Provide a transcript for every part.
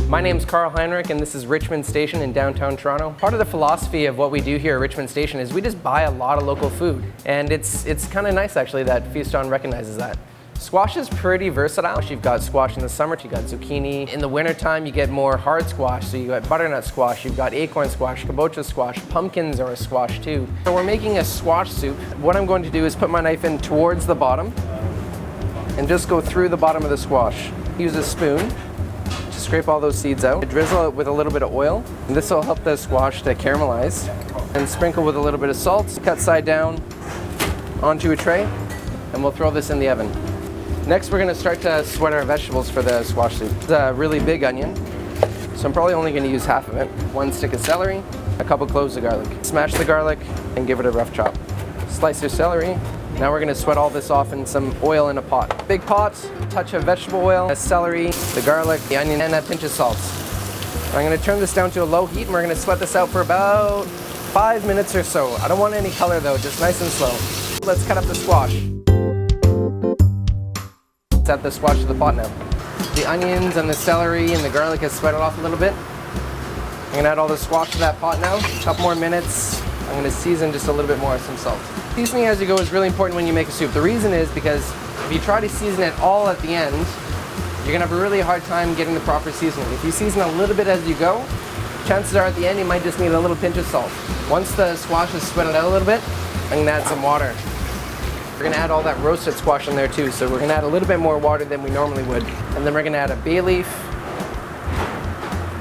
My name's Carl Heinrich and this is Richmond Station in downtown Toronto. Part of the philosophy of what we do here at Richmond Station is we just buy a lot of local food. And it's kind of nice actually that Feaston recognizes that. Squash is pretty versatile. You've got squash in the summer, you've got zucchini. In the wintertime, you get more hard squash. So you've got butternut squash, you've got acorn squash, kabocha squash, pumpkins are a squash too. So we're making a squash soup. What I'm going to do is put my knife in towards the bottom and just go through the bottom of the squash. Use a spoon to scrape all those seeds out. Drizzle it with a little bit of oil. And this will help the squash to caramelize. And sprinkle with a little bit of salt. Cut side down onto a tray and we'll throw this in the oven. Next, we're going to start to sweat our vegetables for the squash soup. It's a really big onion, so I'm probably only going to use half of it. 1 stick of celery, a couple cloves of garlic. Smash the garlic and give it a rough chop. Slice your celery. Now we're going to sweat all this off in some oil in a pot. Big pot, touch of vegetable oil, the celery, the garlic, the onion, and a pinch of salt. I'm going to turn this down to a low heat and we're going to sweat this out for about 5 minutes or so. I don't want any color though, just nice and slow. Let's cut up the squash. Add the squash to the pot now. The onions and the celery and the garlic has sweated off a little bit. I'm going to add all the squash to that pot now. A couple more minutes. I'm going to season just a little bit more with some salt. Seasoning as you go is really important when you make a soup. The reason is because if you try to season it all at the end, you're going to have a really hard time getting the proper seasoning. If you season a little bit as you go, chances are at the end you might just need a little pinch of salt. Once the squash is sweated out a little bit, I'm going to add some water. We're going to add all that roasted squash in there too, so we're going to add a little bit more water than we normally would. And then we're going to add a bay leaf,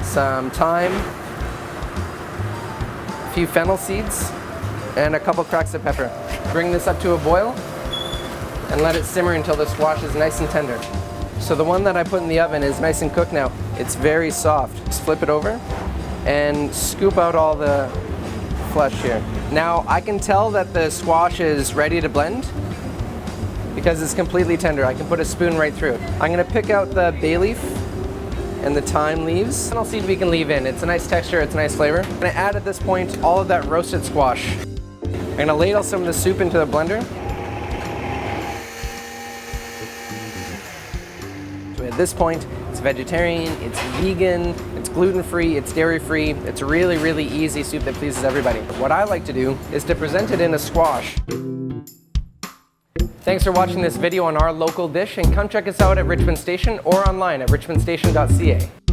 some thyme, a few fennel seeds, and a couple cracks of pepper. Bring this up to a boil and let it simmer until the squash is nice and tender. So the one that I put in the oven is nice and cooked now. It's very soft. Just flip it over and scoop out all the flesh here. Now I can tell that the squash is ready to blend because it's completely tender. I can put a spoon right through it. I'm going to pick out the bay leaf and the thyme leaves. Fennel seed we can leave in. It's a nice texture, it's a nice flavor. I'm going to add at this point all of that roasted squash. I'm going to ladle some of the soup into the blender. So at this point, it's vegetarian, it's vegan, it's gluten-free, it's dairy-free. It's a really, really easy soup that pleases everybody. What I like to do is to present it in a squash. Thanks for watching this video on our local dish, and come check us out at Richmond Station or online at richmondstation.ca.